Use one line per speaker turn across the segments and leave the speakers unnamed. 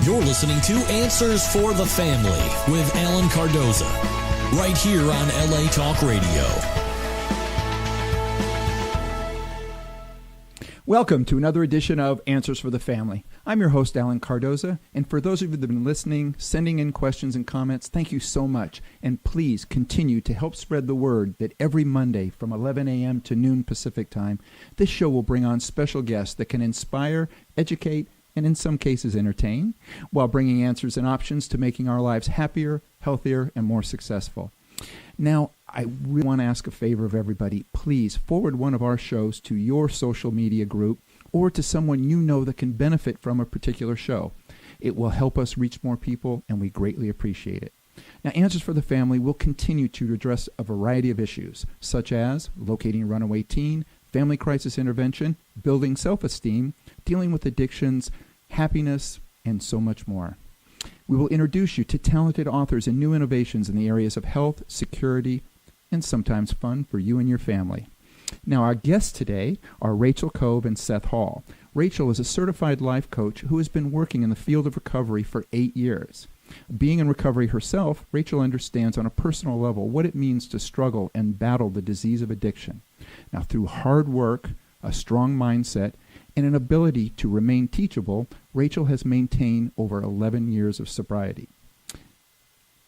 You're listening to Answers for the Family with Alan Cardoza, right here on LA Talk Radio.
Welcome to another edition of Answers for the Family. I'm your host, Alan Cardoza, and for those of you that have been listening, sending in questions and comments, thank you so much. And please continue to help spread the word that every Monday from 11 a.m. to noon Pacific time, this show will bring on special guests that can inspire, educate, and in some cases entertain, while bringing answers and options to making our lives happier, healthier, and more successful. Now, I really want to ask a favor of everybody. Please forward one of our shows to your social media group or to someone you know that can benefit from a particular show. It will help us reach more people, and we greatly appreciate it. Now, Answers for the Family will continue to address a variety of issues, such as locating a runaway teen, family crisis intervention, building self-esteem, dealing with addictions, happiness, and so much more. We will introduce you to talented authors and new innovations in the areas of health, security, and sometimes fun for you and your family. Now, our guests today are Rachel Kove and Seth Hall. Rachel is a certified life coach who has been working in the field of recovery for 8 years. Being in recovery herself, Rachel understands on a personal level what it means to struggle and battle the disease of addiction. Now, through hard work, a strong mindset, and an ability to remain teachable, Rachel has maintained over 11 years of sobriety.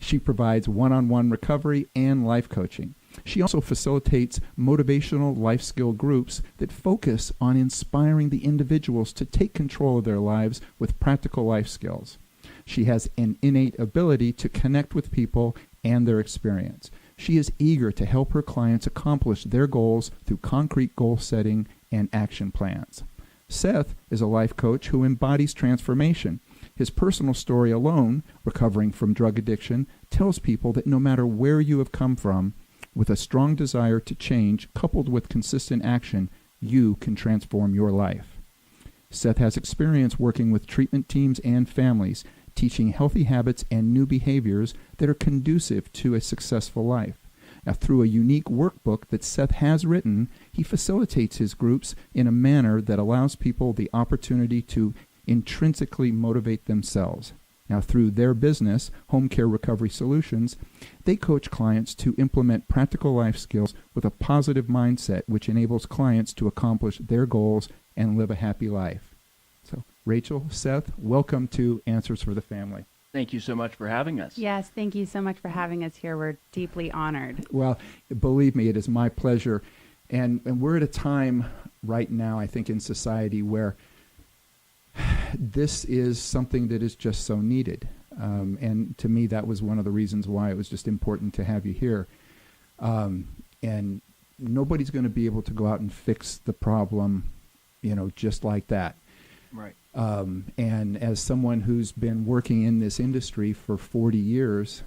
She provides one-on-one recovery and life coaching. She also facilitates motivational life skill groups that focus on inspiring the individuals to take control of their lives with practical life skills. She has an innate ability to connect with people and their experience. She is eager to help her clients accomplish their goals through concrete goal setting and action plans. Seth is a life coach who embodies transformation. His personal story alone, recovering from drug addiction, tells people that no matter where you have come from, with a strong desire to change coupled with consistent action, you can transform your life. Seth has experience working with treatment teams and families, teaching healthy habits and new behaviors that are conducive to a successful life. Now, through a unique workbook that Seth has written, he facilitates his groups in a manner that allows people the opportunity to intrinsically motivate themselves. Now, through their business, Home Care Recovery Solutions, they coach clients to implement practical life skills with a positive mindset, which enables clients to accomplish their goals and live a happy life. So, Rachel, Seth, welcome to Answers for the Family.
Thank you so much for having us.
Yes, thank you so much for having us here. We're deeply honored.
Well, believe me, it is my pleasure. And we're at a time right now, I think, in society where this is something that is just so needed. And to me, that was one of the reasons why it was just important to have you here. And nobody's going to be able to go out and fix the problem, just like that.
Right.
And as someone who's been working in this industry for 40 years,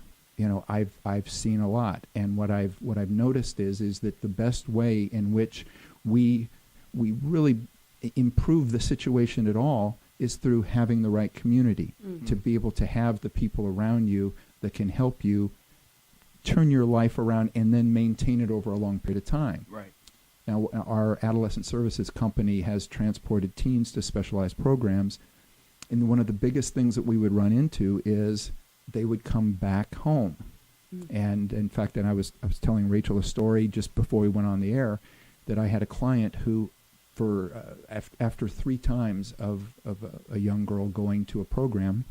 I've seen a lot. And what I've noticed is that the best way in which we really improve the situation at all is through having the right community, to be able to have the people around you that can help you turn your life around and then maintain it over a long period of time.
Right.
Now, our adolescent services company has transported teens to specialized programs, and one of the biggest things that we would run into is they would come back home. And in fact, I was telling Rachel a story just before we went on the air that I had a client who, after 3 times of a young girl going to a program,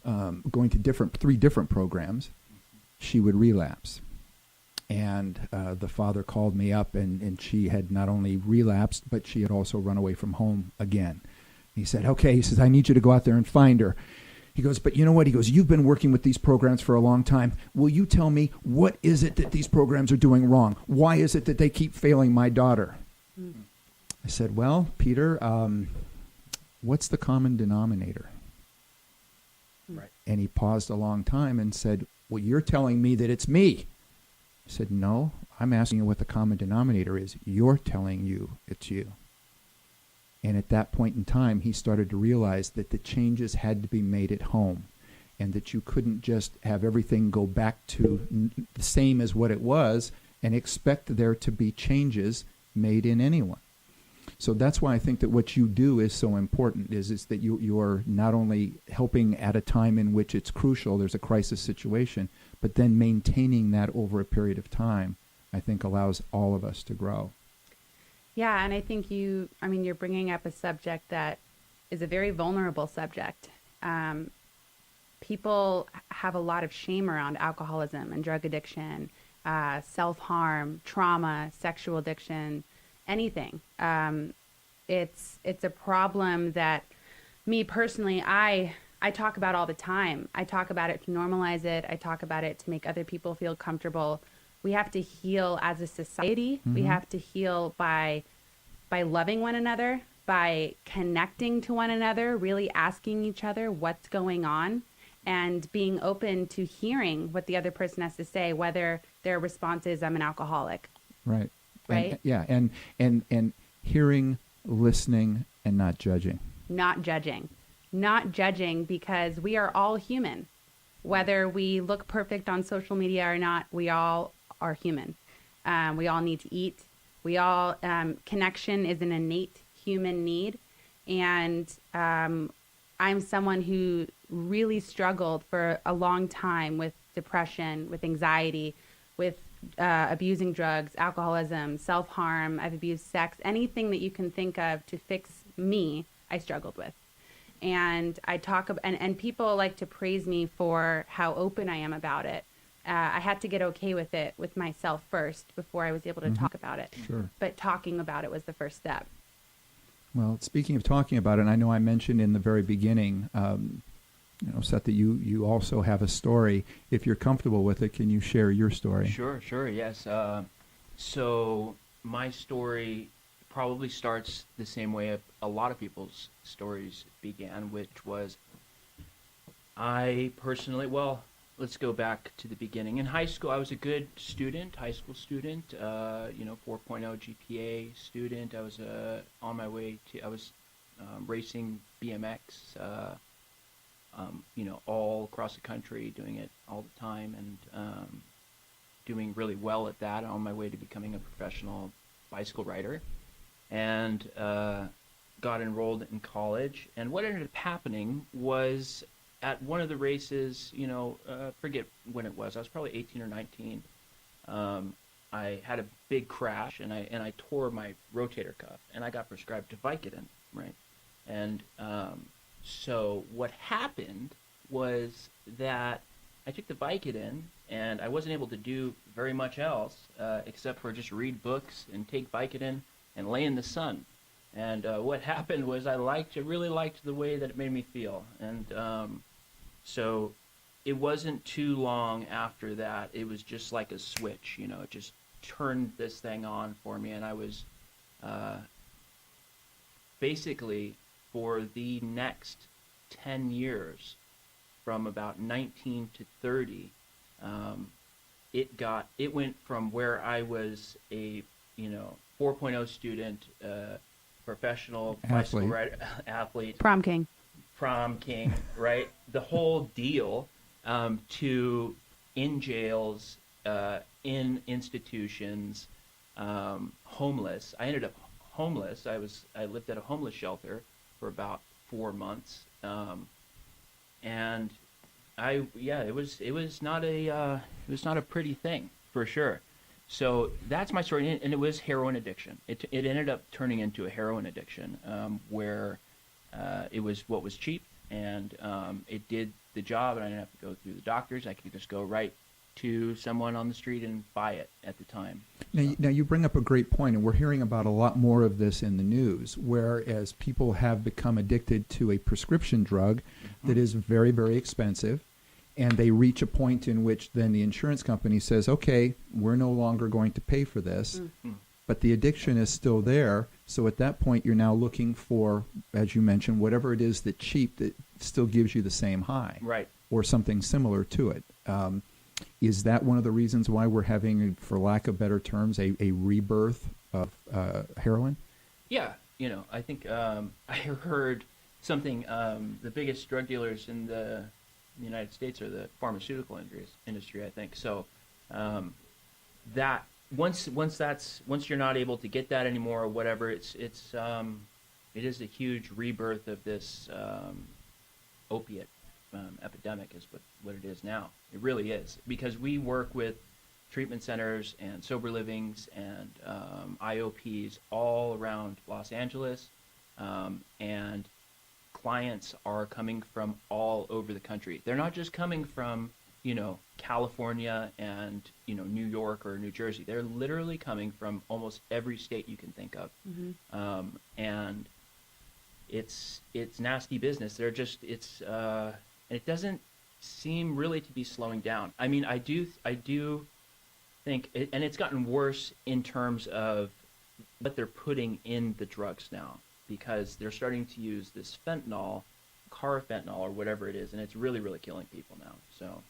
going to 3 different programs, she would relapse. And the father called me up, and she had not only relapsed, but she had also run away from home again. He said, okay, he says, I need you to go out there and find her. He goes, but you know what? He goes, you've been working with these programs for a long time. Will you tell me, what is it that these programs are doing wrong? Why is it that they keep failing my daughter? I said, well, Peter, what's the common denominator?
Right.
And he paused a long time and said, well, you're telling me that it's me. I said, no, I'm asking you what the common denominator is. You're telling you it's you. And at that point in time, he started to realize that the changes had to be made at home, and that you couldn't just have everything go back to the same as what it was and expect there to be changes made in anyone. So that's why I think that what you do is so important, is that you are not only helping at a time in which it's crucial, there's a crisis situation, but then maintaining that over a period of time, I think allows all of us to grow.
Yeah, and I think you're bringing up a subject that is a very vulnerable subject. People have a lot of shame around alcoholism and drug addiction, self-harm, trauma, sexual addiction, anything. It's a problem that me personally, I talk about all the time. I talk about it to normalize it. I talk about it to make other people feel comfortable. We have to heal as a society. We have to heal by loving one another, by connecting to one another, really asking each other what's going on, and being open to hearing what the other person has to say, whether their response is, I'm an alcoholic.
Right.
Right?
And hearing, listening, and not judging.
Not judging. Not judging, because we are all human. Whether we look perfect on social media or not, we all are human. We all need to eat. We all, connection is an innate human need. And I'm someone who really struggled for a long time with depression, with anxiety, with abusing drugs, alcoholism, self-harm. I've abused sex, anything that you can think of to fix me, I struggled with. And I talk about, and people like to praise me for how open I am about it. I had to get okay with it with myself first before I was able to talk about it.
Sure.
But talking about it was the first step.
Well, speaking of talking about it, I know I mentioned in the very beginning, Seth, that you also have a story. If you're comfortable with it, can you share your story?
Sure, yes. So my story probably starts the same way a lot of people's stories began, which was I personally, let's go back to the beginning. In high school, I was a good student, high school student, 4.0 GPA student. I was on my way to, I was racing BMX, all across the country, doing it all the time, and doing really well at that, on my way to becoming a professional bicycle rider, and got enrolled in college. And what ended up happening was, at one of the races, forget when it was, I was probably 18 or 19, I had a big crash, and I tore my rotator cuff, and I got prescribed Vicodin, right? And so what happened was that I took the Vicodin, and I wasn't able to do very much else except for just read books and take Vicodin and lay in the sun. And what happened was I really liked the way that it made me feel. And so it wasn't too long after that. It was just like a switch, it just turned this thing on for me. And I was basically, for the next 10 years, from about 19 to 30, it went from where I was a 4.0 student, professional bicycle rider, athlete,
Prom king,
right? The whole deal, to in jails, in institutions, homeless. I ended up homeless. I lived at a homeless shelter for about 4 months, and it was not a pretty thing, for sure. So that's my story, and it was heroin addiction. It ended up turning into a heroin addiction, where it was what was cheap, and it did the job, and I didn't have to go through the doctors. I could just go right to someone on the street and buy it at the time.
Now you bring up a great point, and we're hearing about a lot more of this in the news, whereas people have become addicted to a prescription drug that is very, very expensive, and they reach a point in which then the insurance company says, okay, we're no longer going to pay for this, but the addiction is still there. So at that point, you're now looking for, as you mentioned, whatever it is that's cheap that still gives you the same high,
right,
or something similar to it. Is that one of the reasons why we're having, for lack of better terms, a rebirth of heroin?
Yeah, I think I heard something. The biggest drug dealers in the United States are the pharmaceutical industry, I think. So that once you're not able to get that anymore or whatever, it is a huge rebirth of this opiate epidemic is what it is now. It really is, because we work with treatment centers and sober livings and IOPs all around Los Angeles, and clients are coming from all over the country. They're not just coming from, California and, New York or New Jersey. They're literally coming from almost every state you can think of.
Mm-hmm.
And it's nasty business. And it doesn't seem really to be slowing down. I mean, I do think, and it's gotten worse in terms of what they're putting in the drugs now, because they're starting to use this fentanyl, carfentanil or whatever it is, and it's really, really killing people now. So,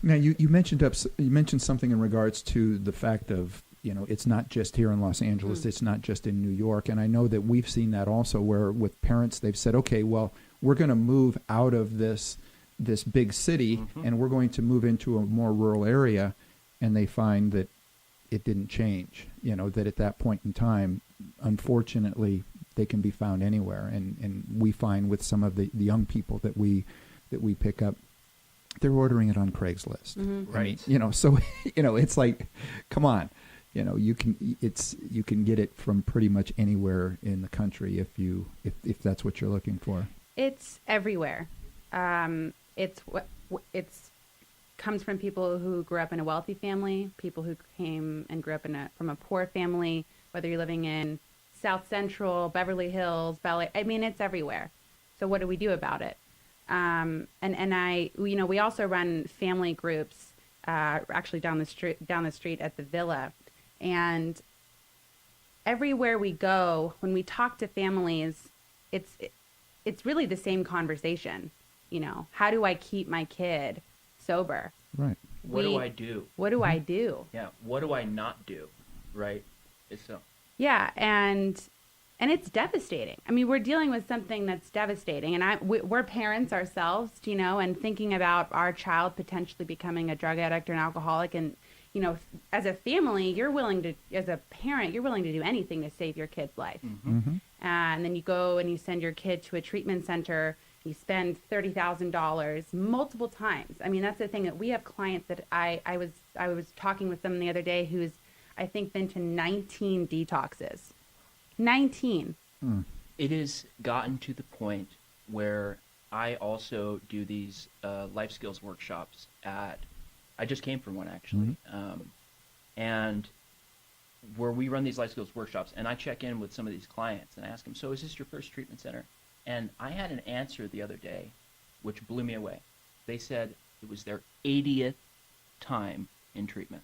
now you mentioned something in regards to the fact of, it's not just here in Los Angeles, it's not just in New York, and I know that we've seen that also, where with parents they've said, okay, well, we're going to move out of this big city, and we're going to move into a more rural area, and they find that it didn't change. That at that point in time, unfortunately, they can be found anywhere, and we find with some of the young people that we pick up, they're ordering it on Craigslist.
Mm-hmm.
Right.
I mean, so it's like, come on, you can get it from pretty much anywhere in the country if that's what you're looking for.
It's everywhere. It's comes from people who grew up in a wealthy family, people who came and grew up from a poor family, whether you're living in South Central, Beverly Hills, Bel-Air. I mean, it's everywhere. So what do we do about it? We also run family groups, actually down the street at the Villa, and everywhere we go, when we talk to families, it's really the same conversation. How do I keep my kid sober?
Right.
What do I do?
What do I do?
Yeah. What do I not do? Right.
Yeah, and it's devastating. I mean, we're dealing with something that's devastating, and we're parents ourselves, and thinking about our child potentially becoming a drug addict or an alcoholic, and as a family, as a parent, you're willing to do anything to save your kid's life.
Mm-hmm.
Mm-hmm.
And then you go and you send your kid to a treatment center. You spend $30,000 multiple times. I mean, that's the thing, that we have clients that I was talking with someone the other day who's, I think, been to 19 detoxes. 19.
It has gotten to the point where I also do these life skills workshops I just came from one, actually. And where we run these life skills workshops, and I check in with some of these clients and I ask them, so is this your first treatment center? And I had an answer the other day which blew me away. They said it was their 80th time in treatment.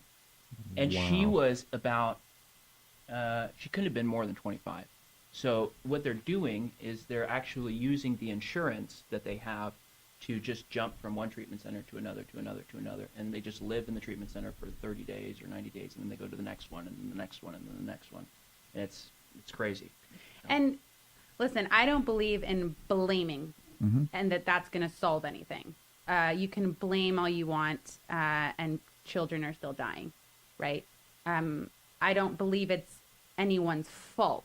And
Wow.
she was about, she couldn't have been more than 25. So what they're doing is they're actually using the insurance that they have to just jump from one treatment center to another, to another, to another. And they just live in the treatment center for 30 days or 90 days, and then they go to the next one, and then the next one, and then the next one. And it's crazy.
And listen, I don't believe in blaming and that's going to solve anything. You can blame all you want, and children are still dying, right? I don't believe it's anyone's fault,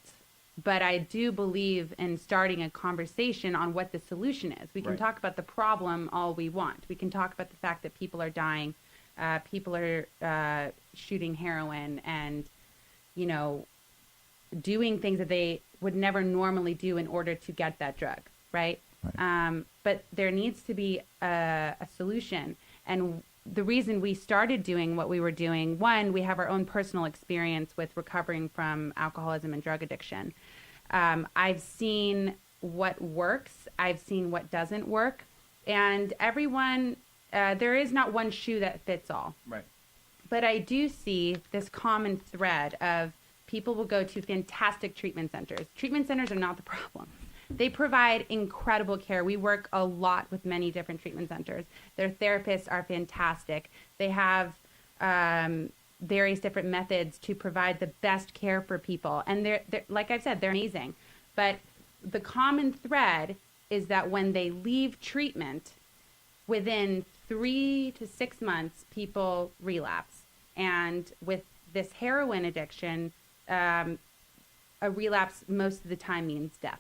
but I do believe in starting a conversation on what the solution is. We can
Right.
talk about the problem all we want. We can talk about the fact that people are dying, people are shooting heroin and, doing things that they would never normally do in order to get that drug, right? But there needs to be a solution. And the reason we started doing what we were doing, one, we have our own personal experience with recovering from alcoholism and drug addiction. I've seen what works. I've seen what doesn't work. And everyone, there is not one shoe that fits all.
Right.
But I do see this common thread of people will go to fantastic treatment centers. Treatment centers are not the problem. They provide incredible care. We work a lot with many different treatment centers. Their therapists are fantastic. They have various different methods to provide the best care for people. And they're like I said, they're amazing. But the common thread is that when they leave treatment, within 3 to 6 months, people relapse. And with this heroin addiction, a relapse most of the time means death.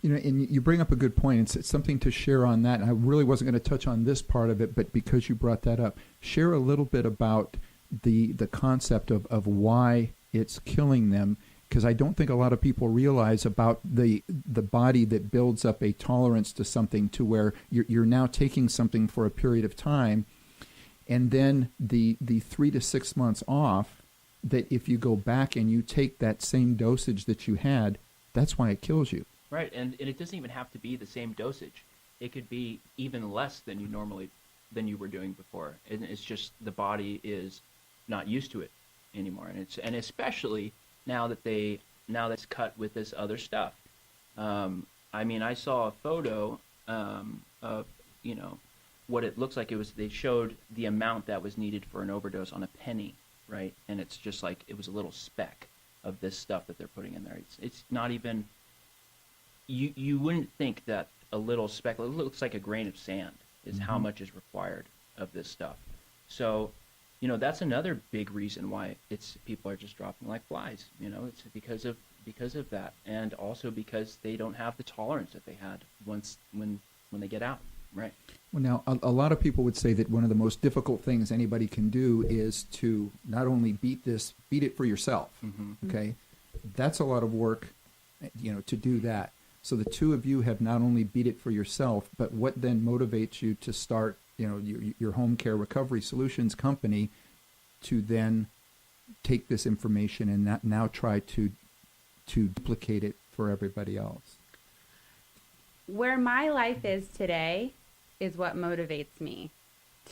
And you bring up a good point. It's something to share on that. And I really wasn't going to touch on this part of it, but because you brought that up, share a little bit about the concept of why it's killing them, because I don't think a lot of people realize about the body that builds up a tolerance to something to where you're now taking something for a period of time, and then the 3 to 6 months off, that if you go back and you take that same dosage that you had, that's why it kills you.
Right, and it doesn't even have to be the same dosage. It could be even less than you were doing before. And it's just the body is not used to it anymore, and especially now that it's cut with this other stuff. I mean, I saw a photo of what it looks like. They showed the amount that was needed for an overdose on a penny, right? And it's just like it was a little speck of this stuff that they're putting in there. It's not even. You wouldn't think that a little speck, it looks like a grain of sand, is how much is required of this stuff. So, that's another big reason why people are just dropping like flies. It's because of that, and also because they don't have the tolerance that they had when they get out. Right.
Well, now a lot of people would say that one of the most difficult things anybody can do is to not only beat it for yourself. Mm-hmm. Okay, that's a lot of work, to do that. So the two of you have not only beat it for yourself, but what then motivates you to start, your home care recovery solutions company, to then take this information and now try to duplicate it for everybody else?
Where my life is today is what motivates me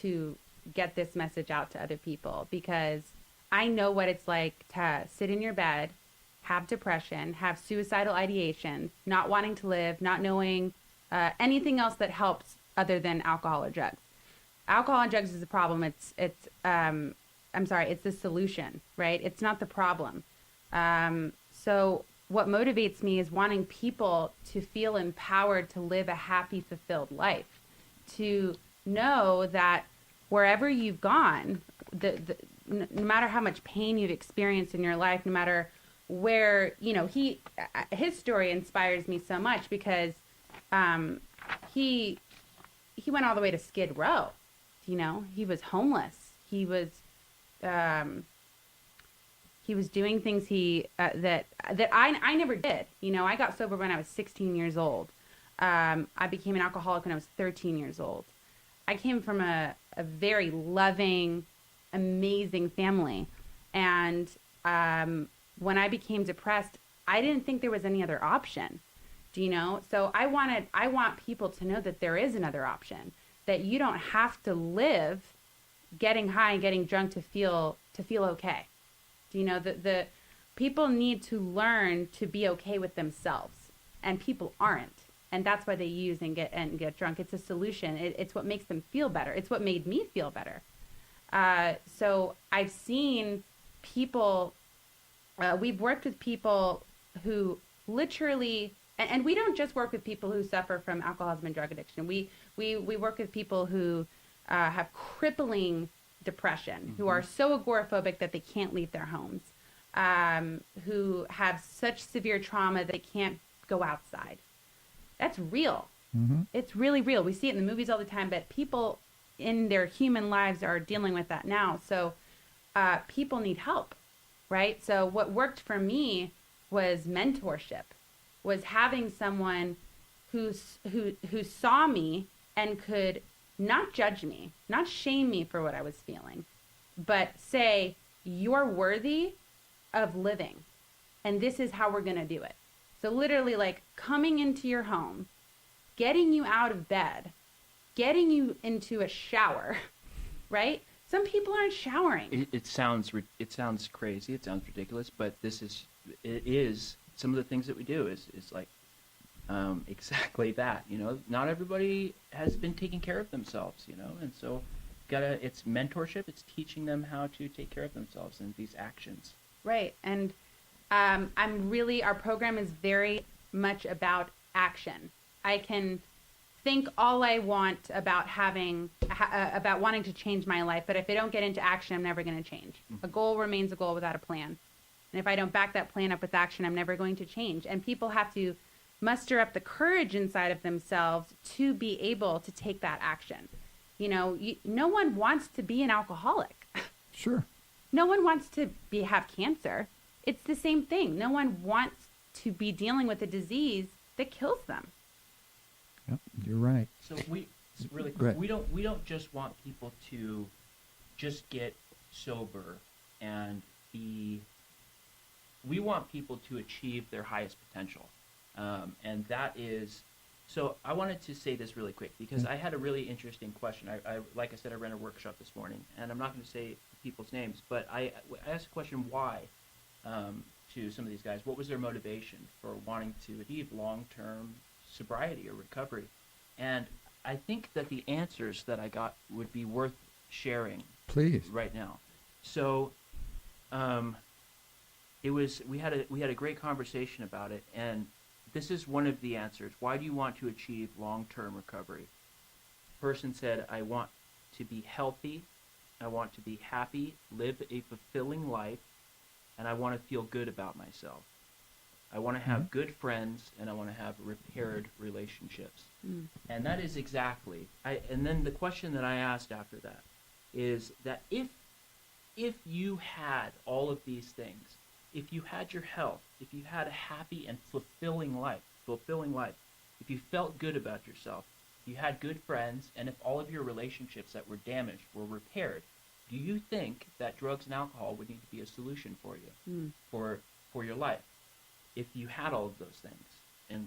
to get this message out to other people, because I know what it's like to sit in your bed, have depression, have suicidal ideation, not wanting to live, not knowing anything else that helps other than alcohol or drugs. Alcohol and drugs is the problem. It's the solution, right? It's not the problem. So what motivates me is wanting people to feel empowered to live a happy, fulfilled life, to know that wherever you've gone, no matter how much pain you've experienced in your life, no matter where, his story inspires me so much, because he went all the way to Skid Row. He was homeless. He was doing things that I never did. I got sober when I was 16 years old. I became an alcoholic when I was 13 years old. I came from a very loving, amazing family, and when I became depressed, I didn't think there was any other option. So I want people to know that there is another option, that you don't have to live getting high and getting drunk to feel okay. The people need to learn to be okay with themselves, and people aren't, and that's why they use and get drunk. It's a solution. It's what makes them feel better. It's what made me feel better. So I've seen people. We've worked with people who literally, and we don't just work with people who suffer from alcoholism and drug addiction. We work with people who have crippling depression, who are so agoraphobic that they can't leave their homes, who have such severe trauma that they can't go outside. That's real. Mm-hmm. It's really real. We see it in the movies all the time, but people in their human lives are dealing with that now. So people need help. Right? So what worked for me was mentorship, was having someone who saw me and could not judge me, not shame me for what I was feeling, but say, you're worthy of living, and this is how we're going to do it. So literally, like, coming into your home, getting you out of bed, getting you into a shower, right? Some people aren't showering.
It sounds crazy. It sounds ridiculous, but it is some of the things that we do is like exactly that. Not everybody has been taking care of themselves. And so it's mentorship. It's teaching them how to take care of themselves and these actions.
Right, and our program is very much about action. I can think all I want about about wanting to change my life, but if I don't get into action, I'm never going to change. A goal remains a goal without a plan. And if I don't back that plan up with action, I'm never going to change. And people have to muster up the courage inside of themselves to be able to take that action. No one wants to be an alcoholic.
Sure.
No one wants to have cancer. It's the same thing. No one wants to be dealing with a disease that kills them.
Yep, you're right.
So really
Go
quick,
ahead.
we don't just want people to just get sober and we want people to achieve their highest potential. And that is, so I wanted to say this really quick because I had a really interesting question. Like I said, I ran a workshop this morning, and I'm not going to say people's names, but I asked a question why to some of these guys. What was their motivation for wanting to achieve long-term sobriety or recovery? And I think that the answers that I got would be worth sharing.
Please.
Right now. So we had a great conversation about it, and this is one of the answers. Why do you want to achieve long-term recovery? Person said, I want to be healthy, I want to be happy, live a fulfilling life, and I want to feel good about myself. I want to have good friends, and I want to have repaired relationships. And that is exactly, and then the question that I asked after that is that if you had all of these things, if you had your health, if you had a happy and fulfilling life, if you felt good about yourself, you had good friends, and if all of your relationships that were damaged were repaired, do you think that drugs and alcohol would need to be a solution for you, for your life, if you had all of those things? And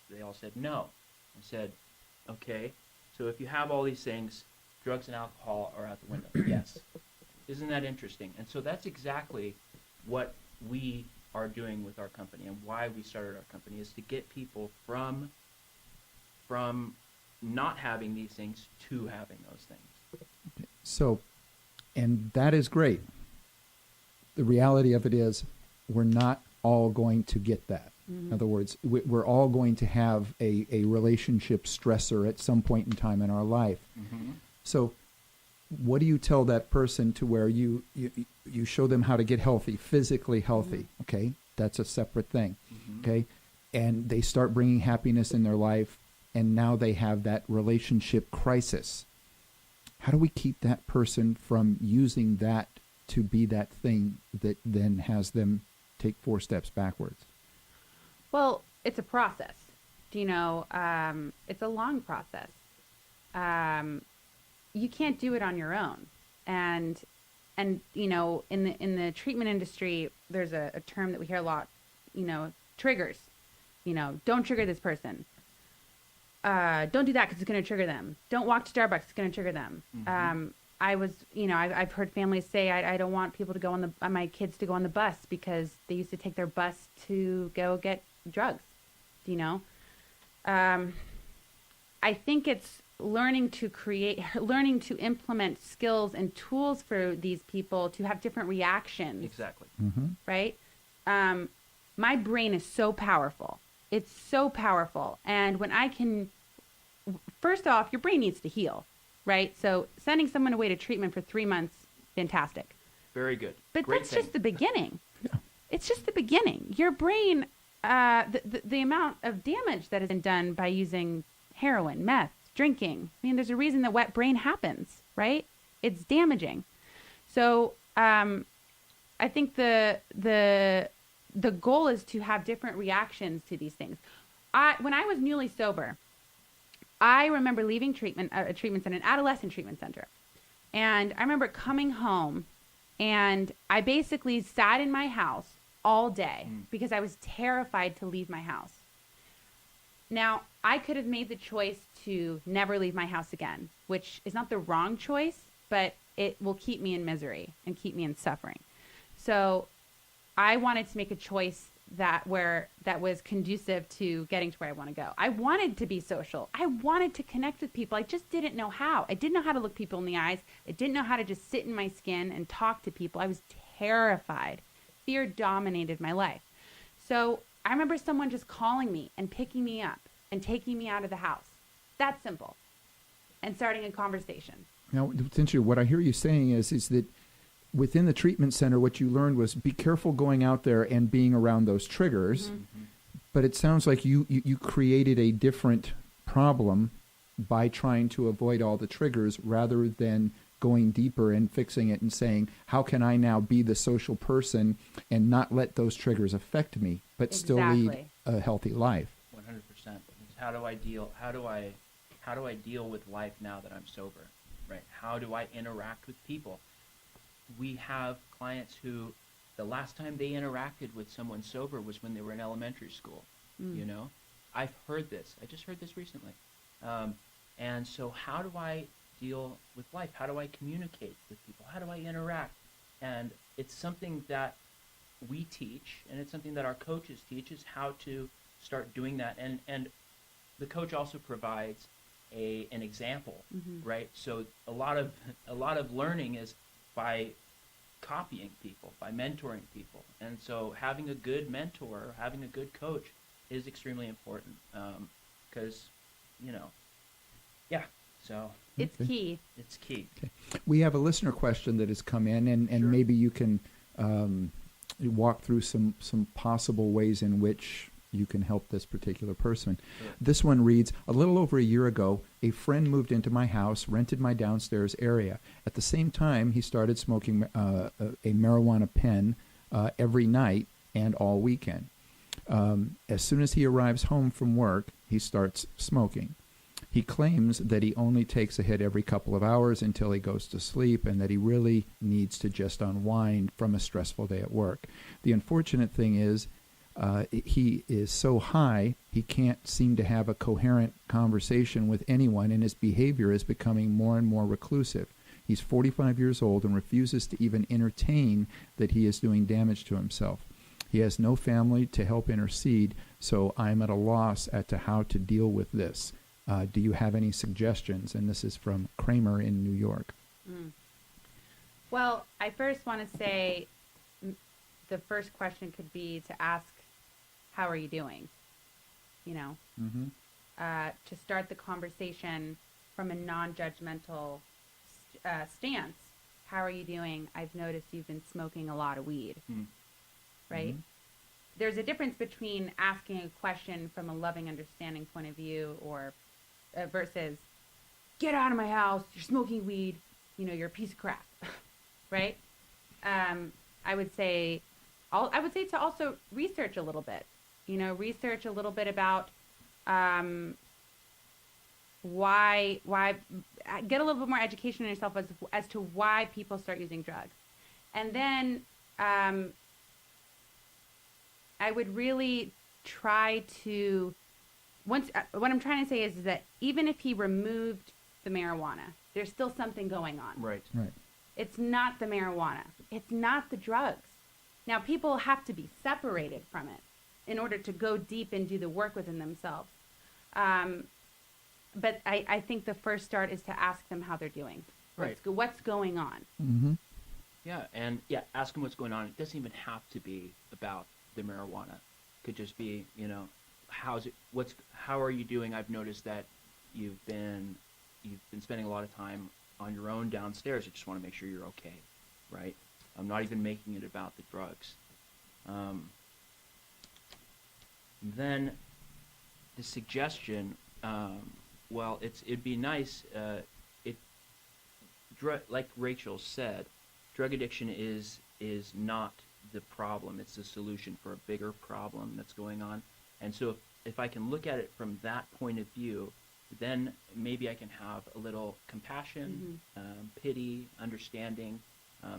they all said no. I said, okay, so if you have all these things, drugs and alcohol are out the window. Yes. Isn't that interesting? And so that's exactly what we are doing with our company, and why we started our company is to get people from not having these things to having those things.
So, and that is great. The reality of it is we're not all going to get that. In other words, we're all going to have a relationship stressor at some point in time in our life. So what do you tell that person to where you show them how to get healthy, physically healthy? Okay, that's a separate thing. Okay, and they start bringing happiness in their life, and now they have that relationship crisis. How do we keep that person from using that to be that thing that then has them take 4 steps backwards?
Well, it's a process. It's a long process. You can't do it on your own. And in the treatment industry, there's a term that we hear a lot, triggers. Don't trigger this person. Don't do that because it's going to trigger them. Don't walk to Starbucks, it's going to trigger them. I've heard families say, I don't want people to go my kids to go on the bus because they used to take their bus to go get drugs. I think it's learning to implement skills and tools for these people to have different reactions.
Exactly.
Right? My brain is so powerful. It's so powerful. And when first off, your brain needs to heal, right? So sending someone away to treatment for 3 months, fantastic.
Very good.
But
Great
that's
thing.
just the beginning. It's just the beginning. Your brain, the amount of damage that has been done by using heroin, meth, drinking. I mean, there's a reason that wet brain happens, right? It's damaging. So I think the goal is to have different reactions to these things. When I was newly sober, I remember leaving a treatment center, an adolescent treatment center. And I remember coming home, and I basically sat in my house all day because I was terrified to leave my house. Now, I could have made the choice to never leave my house again, which is not the wrong choice, but it will keep me in misery and keep me in suffering. So I wanted to make a choice that was conducive to getting to where I want to go. I wanted to be social. I wanted to connect with people. I just didn't know how. I didn't know how to look people in the eyes. I didn't know how to just sit in my skin and talk to people. I was terrified. Fear dominated my life. So I remember someone just calling me and picking me up and taking me out of the house. That's simple. And starting a conversation.
Now, essentially, what I hear you saying is that within the treatment center, what you learned was be careful going out there and being around those triggers. Mm-hmm. But it sounds like you created a different problem by trying to avoid all the triggers rather than going deeper and fixing it and saying, how can I now be the social person and not let those triggers affect me, but still lead a healthy life?
100%. How do I deal with life now that I'm sober? Right? How do I interact with people? We have clients who the last time they interacted with someone sober was when they were in elementary school. You know, I've heard this. I just heard this recently. And so how do I deal with life? How do I communicate with people? How do I interact? And it's something that we teach, and it's something that our coaches teach, is how to start doing that. And the coach also provides an example, right? So a lot of learning is by copying people, by mentoring people. And so having a good mentor, having a good coach is extremely important, because, so.
It's key.
It's key.
Okay. We have a listener question that has come in, and
Sure.
maybe you can walk through some possible ways in which you can help this particular person.
Sure.
This one reads, a little over a year ago, a friend moved into my house, rented my downstairs area. At the same time, he started smoking a marijuana pen every night and all weekend. As soon as he arrives home from work, he starts smoking. He claims that he only takes a hit every couple of hours until he goes to sleep, and that he really needs to just unwind from a stressful day at work. The unfortunate thing is he is so high, he can't seem to have a coherent conversation with anyone, and his behavior is becoming more and more reclusive. He's 45 years old and refuses to even entertain that he is doing damage to himself. He has no family to help intercede, so I'm at a loss as to how to deal with this. Do you have any suggestions? And this is from Kramer in New York.
Well, I first want to say the first question could be to ask, how are you doing? To start the conversation from a non-judgmental stance. How are you doing? I've noticed you've been smoking a lot of weed. Right? There's a difference between asking a question from a loving, understanding point of view or versus, get out of my house, you're smoking weed, you're a piece of crap. Right? I would say to also research a little bit. Research a little bit about why get a little bit more education on yourself as to why people start using drugs. And then I would really try to what I'm trying to say is that even if he removed the marijuana, there's still something going on.
Right.
It's not the marijuana. It's not the drugs. Now, people have to be separated from it in order to go deep and do the work within themselves. But I think the first start is to ask them how they're doing.
Right.
What's going on?
Mm-hmm.
Yeah, ask them what's going on. It doesn't even have to be about the marijuana. It could just be, how are you doing? I've noticed that you've been spending a lot of time on your own downstairs. I just want to make sure you're okay, right? I'm not even making it about the drugs. Then the suggestion, it'd be nice, like Rachel said, drug addiction is not the problem. It's the solution for a bigger problem that's going on. And so if I can look at it from that point of view, then maybe I can have a little compassion, pity, understanding,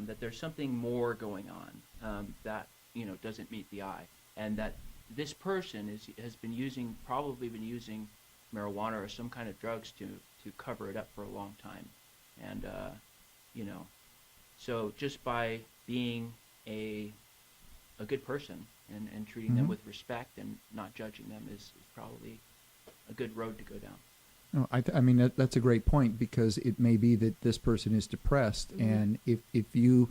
that there's something more going on that doesn't meet the eye, and that this person has probably been using marijuana or some kind of drugs to cover it up for a long time, and so just by being a good person and treating them with respect and not judging them is probably a good road to go down.
No, I mean that's a great point, because it may be that this person is depressed, and if you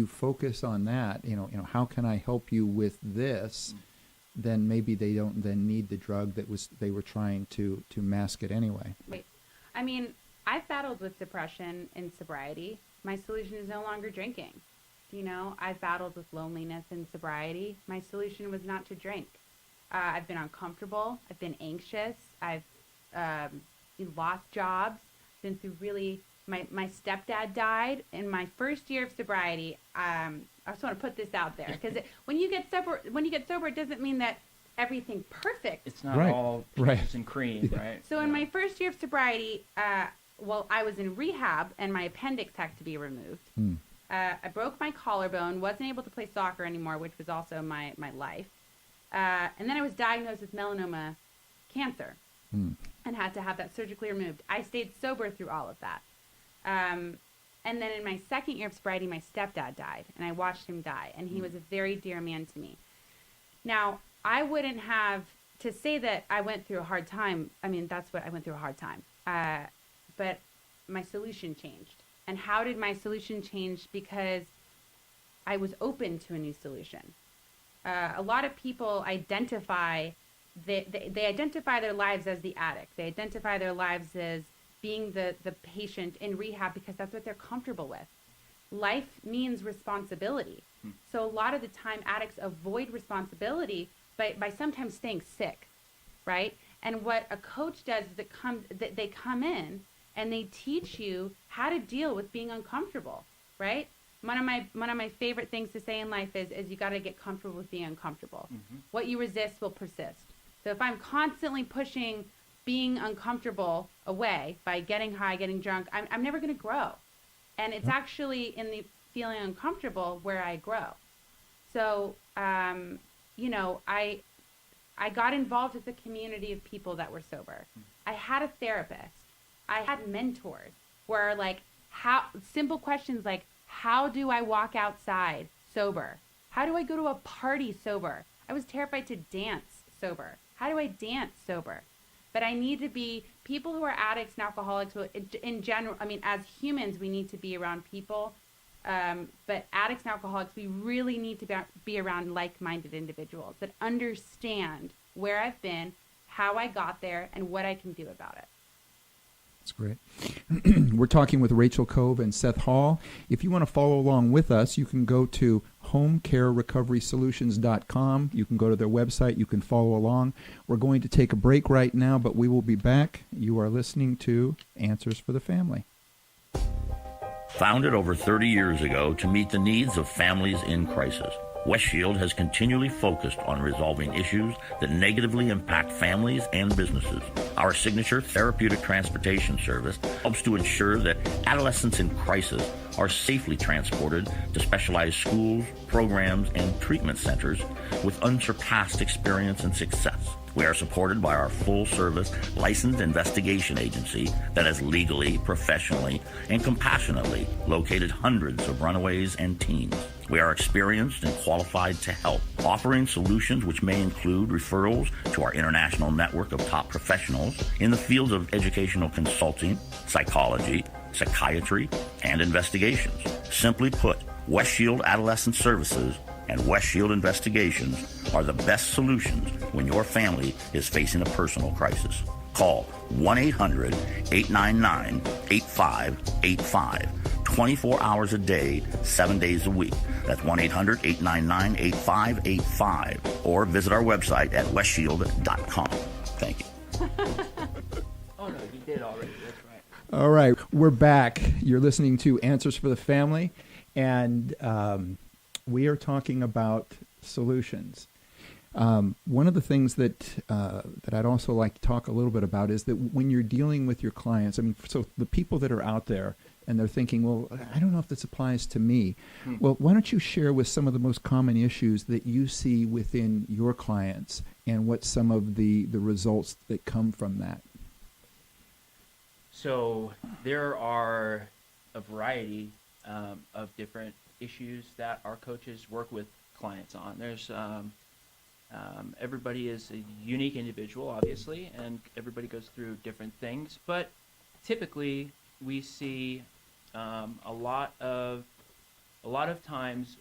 focus on that, how can I help you with this? then maybe they don't then need the drug they were trying to mask it anyway.
Wait, I mean, I've battled with depression in sobriety. My solution is no longer drinking. I've battled with loneliness in sobriety. My solution was not to drink. I've been uncomfortable. I've been anxious. I've lost jobs. Been through my stepdad died in my first year of sobriety. I just want to put this out there because when you get sober, it doesn't mean that everything's perfect.
It's not all peaches and cream, right?
So in my first year of sobriety, I was in rehab and my appendix had to be removed. I broke my collarbone, wasn't able to play soccer anymore, which was also my life. And then I was diagnosed with melanoma cancer and had to have that surgically removed. I stayed sober through all of that. And then in my second year of sobriety, my stepdad died, and I watched him die, and he was a very dear man to me. Now, I wouldn't have to say that I went through a hard time. I mean, that's what I went through, a hard time. But my solution changed. And how did my solution change? Because I was open to a new solution. A lot of people identify, they identify their lives as the addict. They identify their lives as being the patient in rehab because that's what they're comfortable with. Life means responsibility. So a lot of the time addicts avoid responsibility by sometimes staying sick, right? And what a coach does is they come in and they teach you how to deal with being uncomfortable, right? One of my favorite things to say in life is you got to get comfortable with being uncomfortable. What you resist will persist. So if I'm constantly pushing being uncomfortable away by getting high, getting drunk, I'm never going to grow. And it's actually in the feeling uncomfortable where I grow. So, I got involved with a community of people that were sober. I had a therapist. I had mentors where simple questions like, how do I walk outside sober? How do I go to a party sober? I was terrified to dance sober. How do I dance sober? But I need to be, people who are addicts and alcoholics, in general, I mean, as humans, we need to be around people. But addicts and alcoholics, we really need to be around like-minded individuals that understand where I've been, how I got there, and what I can do about it.
That's great. We're talking with Rachel Kove and Seth Hall. If you want to follow along with us, you can go to homecarerecoverysolutions.com. You can go to their website. You can follow along. We're going to take a break right now, but we will be back. You are listening to Answers for the Family.
Founded over 30 years ago to meet the needs of families in crisis, West Shield has continually focused on resolving issues that negatively impact families and businesses. Our signature therapeutic transportation service helps to ensure that adolescents in crisis are safely transported to specialized schools, programs, and treatment centers with unsurpassed experience and success. We are supported by our full-service licensed investigation agency that has legally, professionally, and compassionately located hundreds of runaways and teens. We are experienced and qualified to help, offering solutions which may include referrals to our international network of top professionals in the fields of educational consulting, psychology, psychiatry, and investigations. Simply put, West Shield Adolescent Services and West Shield Investigations are the best solutions when your family is facing a personal crisis. Call 1-800-899-8585, 24 hours a day, 7 days a week. That's 1-800-899-8585, or visit our website at westshield.com. Thank you.
Oh, no, you did already. That's right.
All right, we're back. You're listening to Answers for the Family, and we are talking about solutions. One of the things that I'd also like to talk a little bit about is that when you're dealing with your clients, I mean, so the people that are out there and they're thinking, well, I don't know if this applies to me. Well, why don't you share with some of the most common issues that you see within your clients and what some of the results that come from that?
So there are a variety of different issues that our coaches work with clients on. There's everybody is a unique individual, obviously, and everybody goes through different things. But typically, we see a lot of times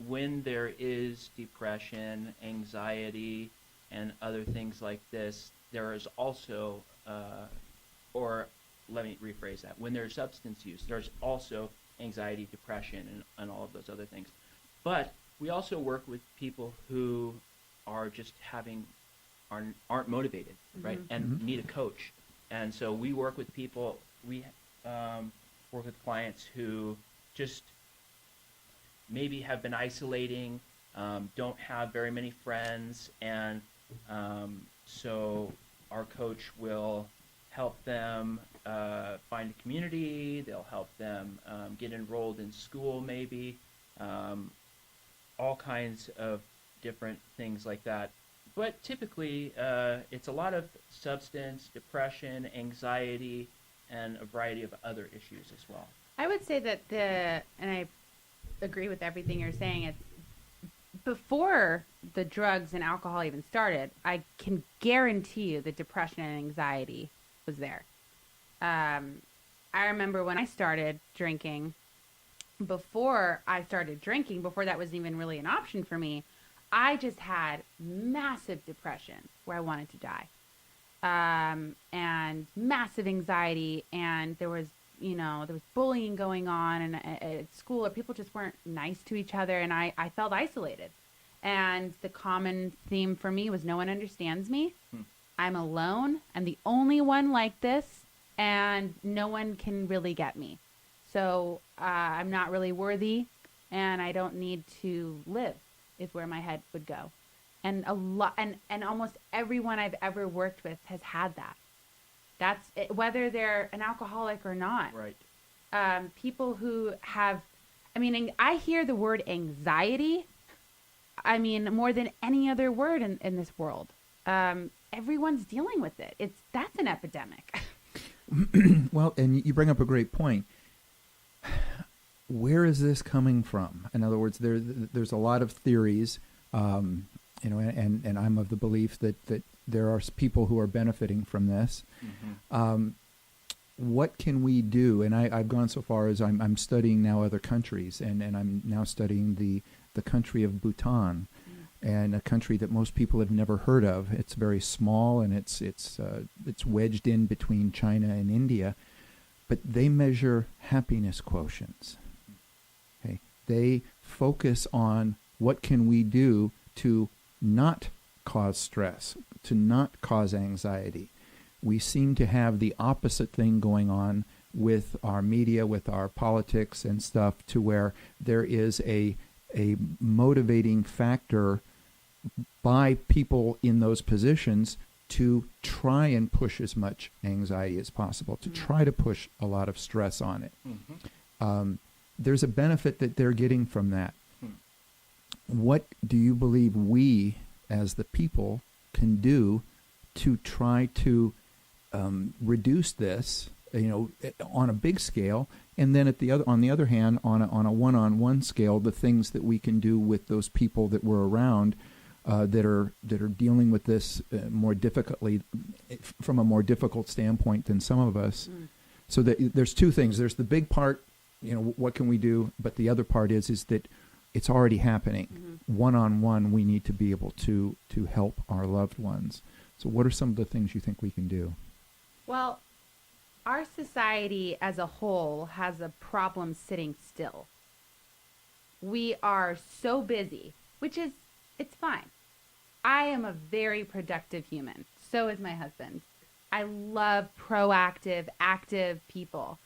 when there is depression, anxiety, and other things like this, there is also, or let me rephrase that, when there's substance use, there's also anxiety, depression, and all of those other things. But we also work with people who are just aren't motivated, right, and need a coach. And so we work with people, we work with clients who just maybe have been isolating, don't have very many friends, and so our coach will help them find a community, they'll help them get enrolled in school maybe, all kinds of different things like that. But typically, it's a lot of substance, depression, anxiety, and a variety of other issues as well.
I would say that and I agree with everything you're saying, it's before the drugs and alcohol even started, I can guarantee you that depression and anxiety was there. I remember when I started drinking, before that was even really an option for me, I just had massive depression where I wanted to die, and massive anxiety, and there was bullying going on, and at school, or people just weren't nice to each other, and I felt isolated. And the common theme for me was no one understands me. I'm alone. I'm the only one like this, and no one can really get me. So I'm not really worthy, and I don't need to live, is where my head would go. And and almost everyone I've ever worked with has had that. That's it, whether they're an alcoholic or not.
Right.
People who have, I hear the word anxiety, more than any other word in this world. Everyone's dealing with it. That's an epidemic.
Well, and you bring up a great point. Where is this coming from? In other words, there's a lot of theories, and I'm of the belief that there are people who are benefiting from this. What can we do? And I've gone so far as I'm studying now other countries, and I'm now studying the country of Bhutan, and a country that most people have never heard of. It's very small, and it's wedged in between China and India, but they measure happiness quotients. Okay, they focus on what can we do to not cause stress, to not cause anxiety. We seem to have the opposite thing going on with our media, with our politics and stuff, to where there is a motivating factor by people in those positions to try and push as much anxiety as possible, to try to push a lot of stress on it. There's a benefit that they're getting from that. What do you believe we, as the people, can do to try to reduce this, on a big scale, and then on the other hand, on a one-on-one scale, the things that we can do with those people that we're around that are dealing with this more difficultly, from a more difficult standpoint than some of us. So that there's two things. There's the big part, what can we do? But the other part is that it's already happening. One-on-one, we need to be able to help our loved ones. So what are some of the things you think we can do?
Well, our society as a whole has a problem sitting still. We are so busy, it's fine. I am a very productive human. So is my husband. I love proactive, active people.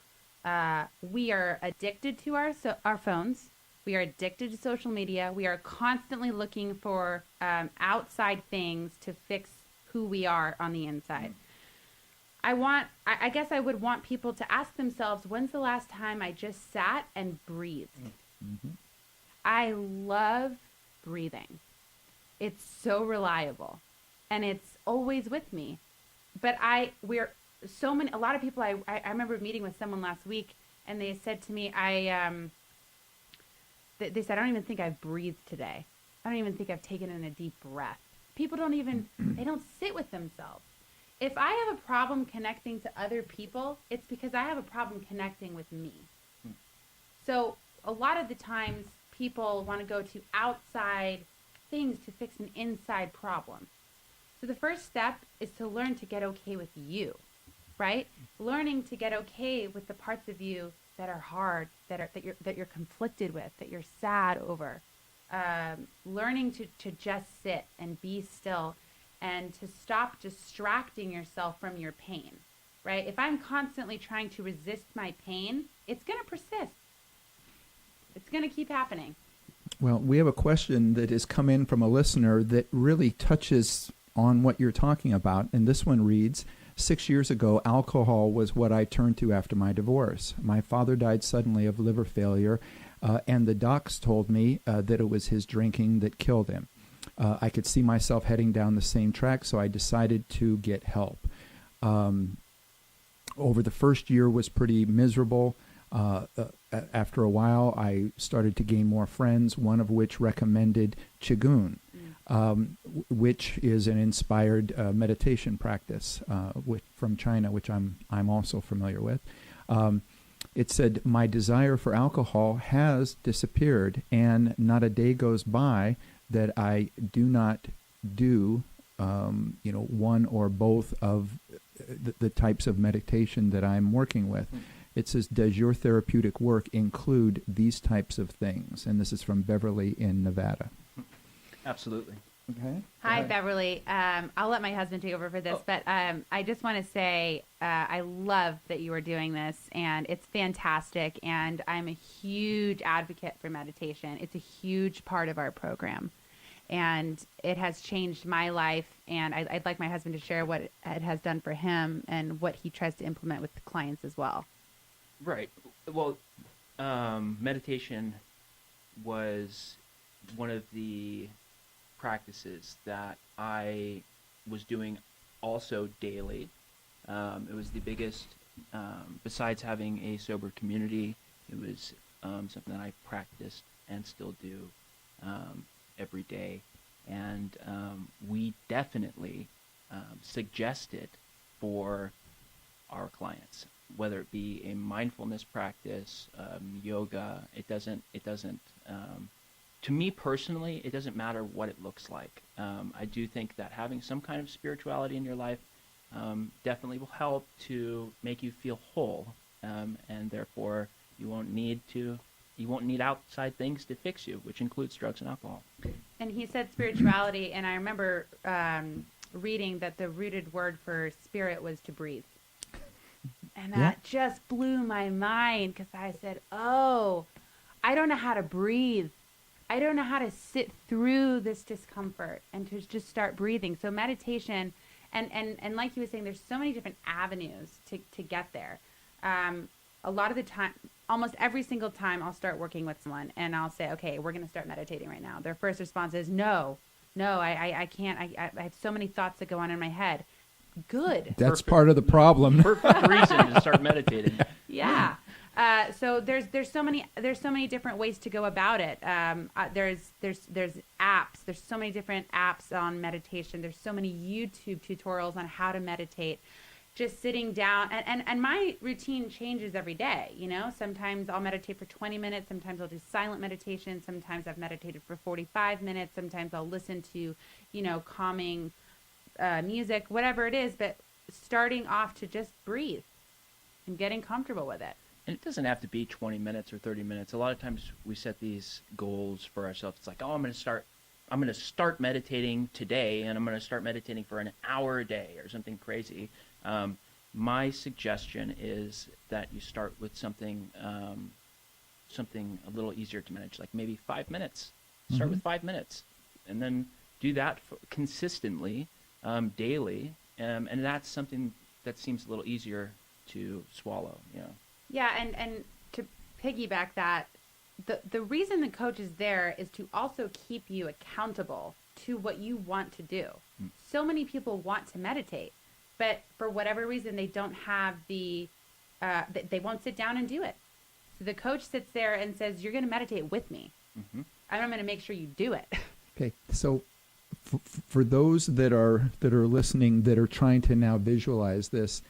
We are addicted to our phones. We are addicted to social media. We are constantly looking for outside things to fix who we are on the inside. I guess I would want people to ask themselves, when's the last time I just sat and breathed? I love breathing. It's so reliable, and it's always with me. But a lot of people, I remember meeting with someone last week, and they said to me, they said, I don't even think I've breathed today. I don't even think I've taken in a deep breath. People they don't sit with themselves. If I have a problem connecting to other people, it's because I have a problem connecting with me. So a lot of the times people want to go to outside things to fix an inside problem. So the first step is to learn to get okay with you, right? Learning to get okay with the parts of you that are hard, that you're conflicted with, that you're sad over. Learning to just sit and be still and to stop distracting yourself from your pain, right? If I'm constantly trying to resist my pain, it's going to persist. It's going to keep happening.
Well, we have a question that has come in from a listener that really touches on what you're talking about. And this one reads, 6 years ago, alcohol was what I turned to after my divorce. My father died suddenly of liver failure, and the docs told me that it was his drinking that killed him. I could see myself heading down the same track, so I decided to get help. Over the first year was pretty miserable. After a while, I started to gain more friends, one of which recommended Qigong, which is an inspired meditation practice from China, which I'm also familiar with. It said, my desire for alcohol has disappeared, and not a day goes by that I do not do, one or both of the types of meditation that I'm working with. It says, does your therapeutic work include these types of things? And this is from Beverly in Nevada.
Absolutely.
Okay.
Hi, Beverly. I'll let my husband take over for this, but I just want to say I love that you are doing this, and it's fantastic, and I'm a huge advocate for meditation. It's a huge part of our program, and it has changed my life, and I'd like my husband to share what it has done for him and what he tries to implement with the clients as well.
Right. Well, meditation was one of the practices that I was doing also daily. It was the biggest, besides having a sober community, it was something that I practiced and still do every day. And we definitely suggest it for our clients, whether it be a mindfulness practice, yoga. It doesn't to me personally, it doesn't matter what it looks like. I do think that having some kind of spirituality in your life definitely will help to make you feel whole, and therefore you won't need outside things to fix you, which includes drugs and alcohol.
And he said spirituality, and I remember reading that the rooted word for spirit was to breathe. And that just blew my mind, because I said, oh, I don't know how to breathe. I don't know how to sit through this discomfort and to just start breathing. So meditation, and like you were saying, there's so many different avenues to get there. A lot of the time, almost every single time I'll start working with someone and I'll say, okay, we're going to start meditating right now. Their first response is, no, I can't. I have so many thoughts that go on in my head. Good.
That's part of the problem.
Perfect reason to start meditating.
Yeah. So there's so many different ways to go about it. There's apps. There's so many different apps on meditation. There's so many YouTube tutorials on how to meditate. Just sitting down, and my routine changes every day. Sometimes I'll meditate for 20 minutes. Sometimes I'll do silent meditation. Sometimes I've meditated for 45 minutes. Sometimes I'll listen to, calming music, whatever it is. But starting off to just breathe and getting comfortable with it.
And it doesn't have to be 20 minutes or 30 minutes. A lot of times we set these goals for ourselves. It's like, oh, I'm going to start meditating today, and I'm going to start meditating for an hour a day or something crazy. My suggestion is that you start with something a little easier to manage, like maybe 5 minutes. Start with 5 minutes, and then do that consistently, daily, and that's something that seems a little easier to swallow.
Yeah, and to piggyback that, the reason the coach is there is to also keep you accountable to what you want to do. So many people want to meditate, but for whatever reason, they don't have they won't sit down and do it. So the coach sits there and says, you're going to meditate with me. Mm-hmm. I'm going to make sure you do it.
Okay, so for those that are listening, that are trying to now visualize this,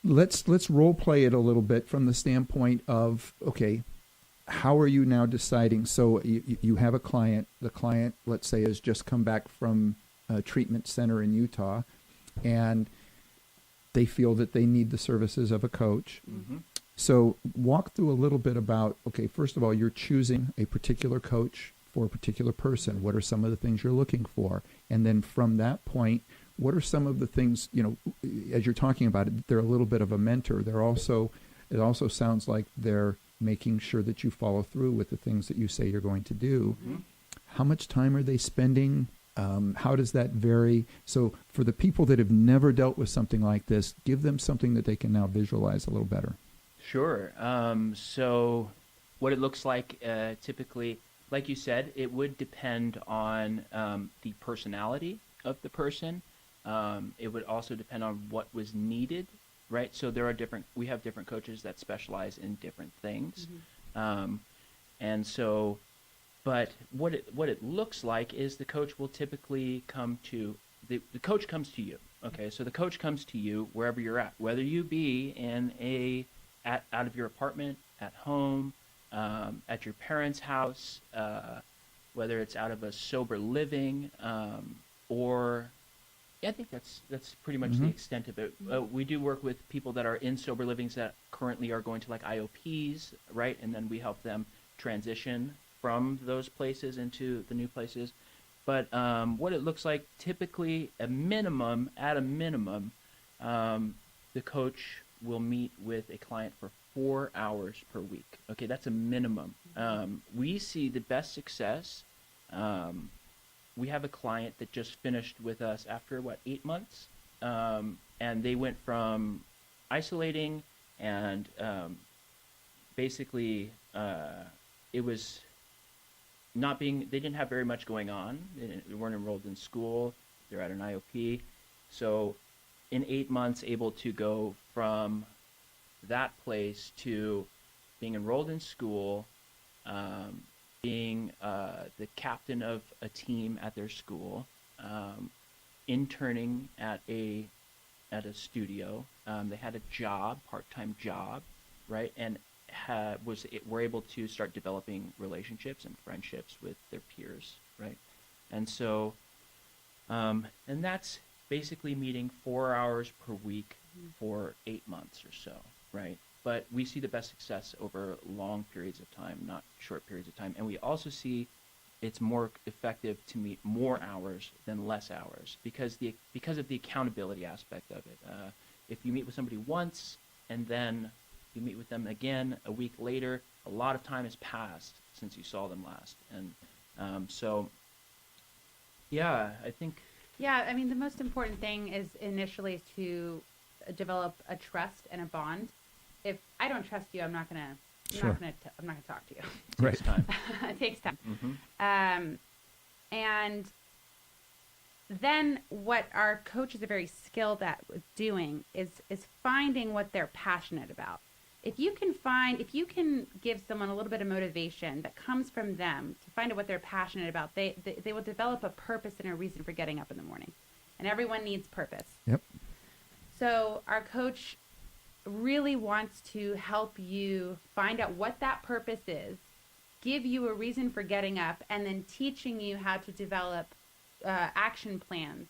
let's role play it a little bit from the standpoint of, okay, how are you now deciding? So you have a client. The client, let's say, has just come back from a treatment center in Utah, and they feel that they need the services of a coach.
Mm-hmm.
So walk through a little bit about, okay, first of all, you're choosing a particular coach for a particular person. What are some of the things you're looking for? And then from that point, what are some of the things, as you're talking about it, they're a little bit of a mentor. It also sounds like they're making sure that you follow through with the things that you say you're going to do.
Mm-hmm.
How much time are they spending? How does that vary? So for the people that have never dealt with something like this, give them something that they can now visualize a little better.
Sure. So what it looks like typically, like you said, it would depend on the personality of the person. It would also depend on what was needed, right? So we have different coaches that specialize in different things. Mm-hmm. And so, but what it looks like is the coach will typically come to, the coach comes to you. Okay, so the coach comes to you wherever you're at, whether you be out of your apartment, at home, at your parents' house, whether it's out of a sober living, or I think that's pretty much the extent of it. We do work with people that are in sober livings that currently are going to like IOPs, right? And then we help them transition from those places into the new places. But what it looks like, typically, at a minimum, the coach will meet with a client for 4 hours per week. Okay, that's a minimum. We see the best success. We have a client that just finished with us after, 8 months? And they went from isolating and basically it was not being, they didn't have very much going on. They weren't enrolled in school. They're at an IOP. So in 8 months, able to go from that place to being enrolled in school, being the captain of a team at their school, interning at a studio. They had a job, part-time job, right? And were able to start developing relationships and friendships with their peers, right? And so, and that's basically meeting 4 hours per week for 8 months or so, right? But we see the best success over long periods of time, not short periods of time. And we also see it's more effective to meet more hours than less hours because of the accountability aspect of it. If you meet with somebody once and then you meet with them again a week later, a lot of time has passed since you saw them last. And so, yeah, I think...
Yeah, I mean, the most important thing is initially to develop a trust and a bond. If I don't trust you, I'm not gonna talk to you.
Right.
Takes time.
It takes time.
Mm-hmm.
And then what our coaches are very skilled at doing is finding what they're passionate about. If you can give someone a little bit of motivation that comes from them to find out what they're passionate about, they will develop a purpose and a reason for getting up in the morning. And everyone needs purpose.
Yep.
So our coach really wants to help you find out what that purpose is, give you a reason for getting up, and then teaching you how to develop action plans,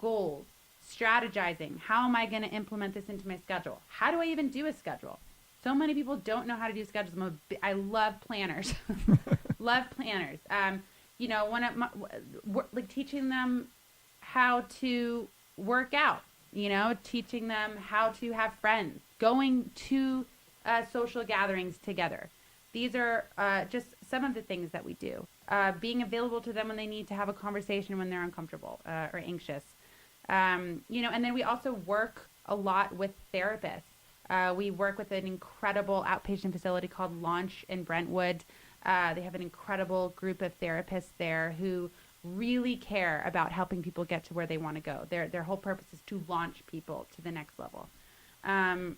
goals, strategizing. How am I going to implement this into my schedule? How do I even do a schedule? So many people don't know how to do schedules. I love planners. Love planners. Like teaching them how to work out, teaching them how to have friends, going to social gatherings together. These are just some of the things that we do. Being available to them when they need to have a conversation when they're uncomfortable or anxious. And then we also work a lot with therapists. We work with an incredible outpatient facility called Launch in Brentwood. They have an incredible group of therapists there who really care about helping people get to where they want to go. Their whole purpose is to launch people to the next level. So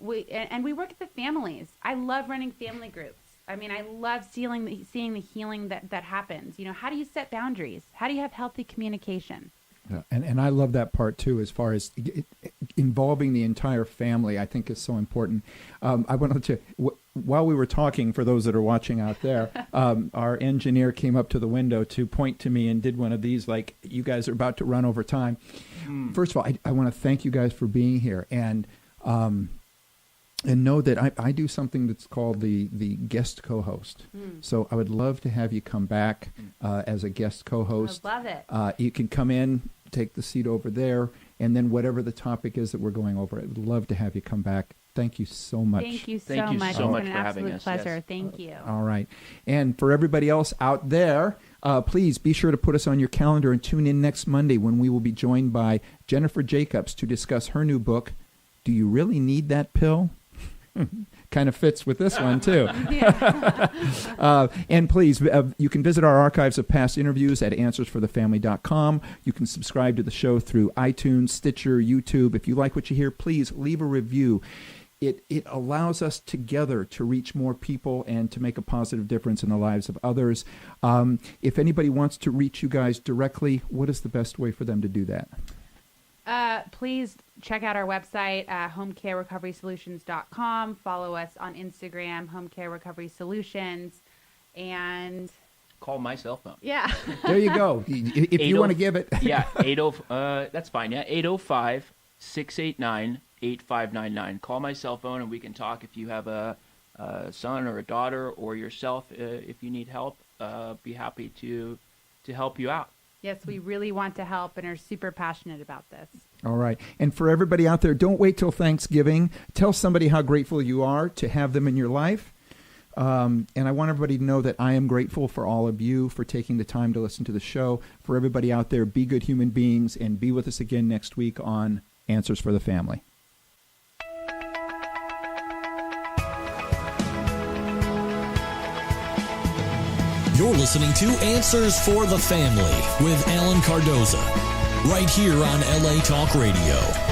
we work with the families. I love running family groups. I mean, I love seeing the healing that happens. How do you set boundaries? How do you have healthy communication?
Yeah, and I love that part too, as far as involving the entire family, I think is so important. I wanted to, while we were talking, for those that are watching out there, our engineer came up to the window to point to me and did one of these, like, you guys are about to run over time. First of all, I want to thank you guys for being here, and know that I do something that's called the guest co-host. So I would love to have you come back as a guest co-host.
I love it.
You can come in, take the seat over there, and then whatever the topic is that we're going over, I'd love to have you come back. Thank you so much.
Thank you so
Thank you
much.
so much
It's been
for
an
having
absolute
us.
pleasure.
Yes.
Thank you.
All right. And for everybody else out there, please be sure to put us on your calendar and tune in next Monday when we will be joined by Jennifer Jacobs to discuss her new book, Do You Really Need That Pill? Kind of fits with this one, too. And please, you can visit our archives of past interviews at answersforthefamily.com. You can subscribe to the show through iTunes, Stitcher, YouTube. If you like what you hear, please leave a review. It allows us together to reach more people and to make a positive difference in the lives of others. If anybody wants to reach you guys directly, what is the best way for them to do that?
Please check out our website, homecarerecoverysolutions.com. Follow us on Instagram, Home Care Recovery Solutions, and
Call my cell phone.
yeah.
There you go. If you want to give it.
Yeah, 80. That's fine. Yeah, 805-689-8599. Call my cell phone and we can talk. If you have a son or a daughter or yourself, if you need help, be happy to help you out.
Yes, we really want to help and are super passionate about this.
All right. And for everybody out there, don't wait till Thanksgiving. Tell somebody how grateful you are to have them in your life. And I want everybody to know that I am grateful for all of you for taking the time to listen to the show. For everybody out there, be good human beings and be with us again next week on Answers for the Family.
You're listening to Answers for the Family with Alan Cardoza, right here on LA Talk Radio.